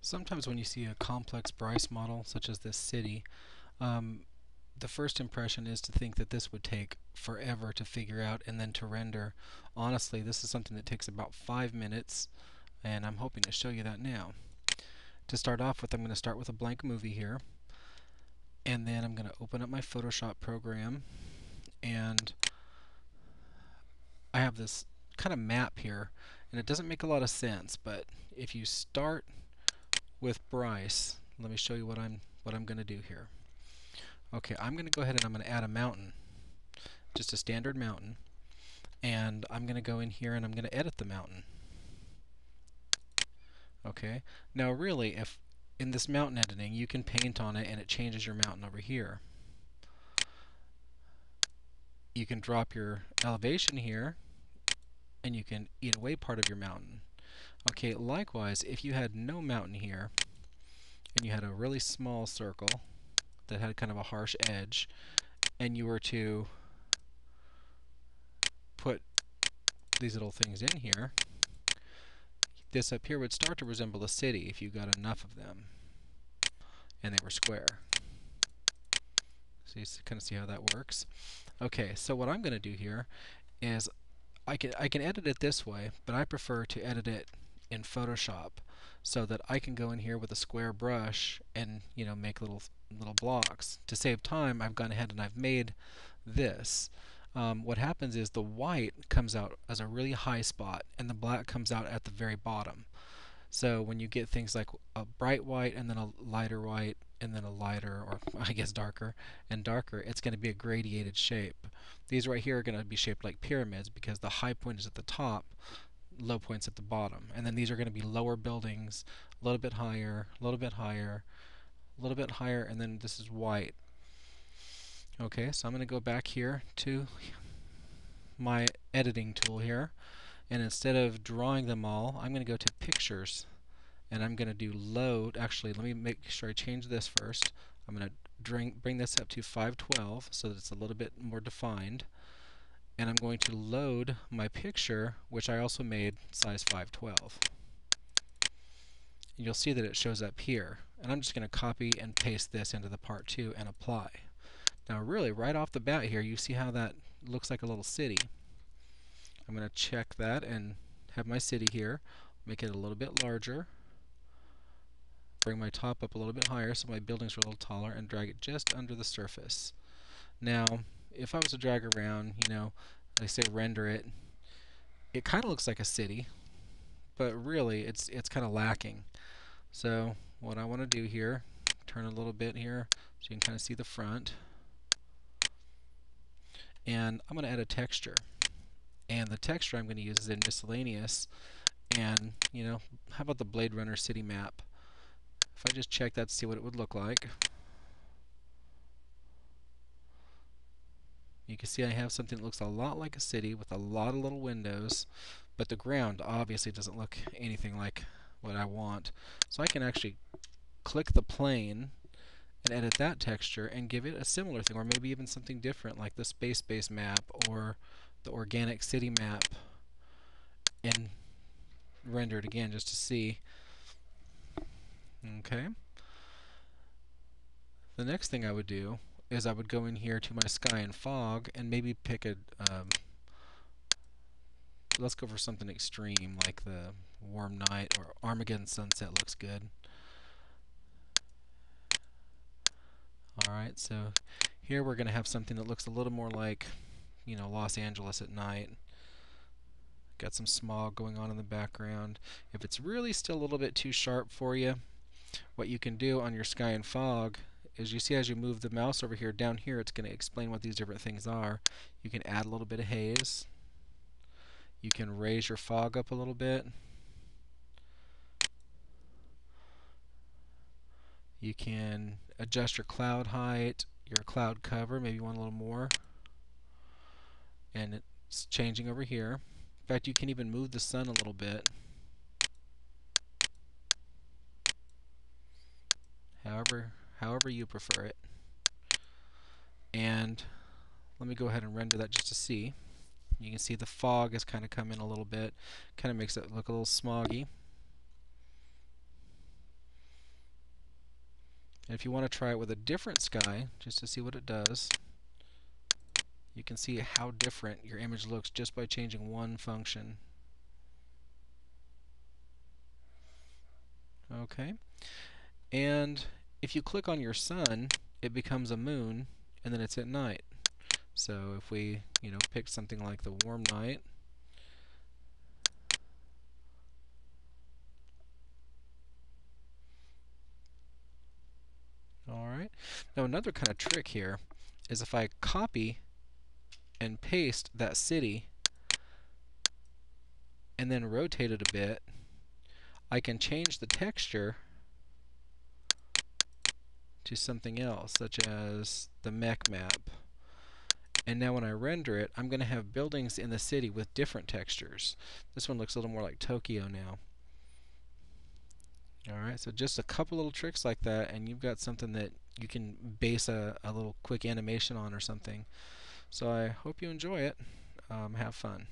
Sometimes when you see a complex Bryce model, such as this city, um, the first impression is to think that this would take forever to figure out and then to render. Honestly, this is something that takes about 5 minutes, and I'm hoping to show you that now. To start off with, I'm going to start with a blank movie here, and then I'm going to open up my Photoshop program, and I have this kind of map here, and it doesn't make a lot of sense, but if you start with Bryce, let me show you what I'm going to do here. Okay, I'm going to go ahead and I'm going to add a mountain, just a standard mountain, and I'm going to go in here and I'm going to edit the mountain. Okay, now really, if in this mountain editing, you can paint on it and it changes your mountain over here. You can drop your elevation here and you can eat away part of your mountain. Okay, likewise, if you had no mountain here and you had a really small circle that had kind of a harsh edge, and you were to put these little things in here, this up here would start to resemble a city if you got enough of them and they were square. So you kind of see how that works. Okay, so what I'm going to do here is I can edit it this way, but I prefer to edit it in Photoshop so that I can go in here with a square brush and make little blocks. To save time, I've gone ahead and I've made this. What happens is the white comes out as a really high spot and the black comes out at the very bottom. So when you get things like a bright white and then a lighter white and then a lighter, or I guess darker and darker, it's going to be a gradiated shape. These right here are going to be shaped like pyramids because the high point is at the top, low points at the bottom. And then these are going to be lower buildings, a little bit higher, a little bit higher, a little bit higher, and then this is white. Okay, so I'm going to go back here to my editing tool here, and instead of drawing them all, I'm going to go to Pictures, and I'm going to do Load. Actually, let me make sure I change this first. I'm going to bring this up to 512 so that it's a little bit more defined, and I'm going to load my picture, which I also made size 512. And you'll see that it shows up here, and I'm just going to copy and paste this into the part 2 and apply. Now really, right off the bat here, you see how that looks like a little city. I'm going to check that and have my city here, make it a little bit larger, bring my top up a little bit higher so my buildings are a little taller, and drag it just under the surface. Now, if I was to drag around, like say render it, it kind of looks like a city, but really it's kind of lacking. So what I want to do here, turn a little bit here so you can kind of see the front. And I'm going to add a texture. And the texture I'm going to use is in miscellaneous. And, how about the Blade Runner city map? If I just check that to see what it would look like, you can see I have something that looks a lot like a city with a lot of little windows, but the ground obviously doesn't look anything like what I want. So I can actually click the plane and edit that texture and give it a similar thing, or maybe even something different like the space-based map or the organic city map, and render it again just to see. Okay. The next thing I would do is I would go in here to my sky and fog and maybe pick a let's go for something extreme like the warm night, or Armageddon sunset looks good. Alright, so here we're going to have something that looks a little more like, Los Angeles at night. Got some smog going on in the background. If it's really still a little bit too sharp for you, what you can do on your sky and fog is, you see as you move the mouse over here, down here it's going to explain what these different things are. You can add a little bit of haze. You can raise your fog up a little bit. You can adjust your cloud height, your cloud cover, maybe you want a little more. And it's changing over here. In fact, you can even move the sun a little bit. However you prefer it. And let me go ahead and render that just to see. You can see the fog has kind of come in a little bit. Kind of makes it look a little smoggy. And if you want to try it with a different sky, just to see what it does, you can see how different your image looks just by changing one function. Okay, and if you click on your sun, it becomes a moon, and then it's at night. So if we, pick something like the warm night, all right. Now another kind of trick here is if I copy and paste that city and then rotate it a bit, I can change the texture to something else, such as the mech map. And now when I render it, I'm going to have buildings in the city with different textures. This one looks a little more like Tokyo now. Alright, so just a couple little tricks like that, and you've got something that you can base a little quick animation on or something. So I hope you enjoy it. Have fun.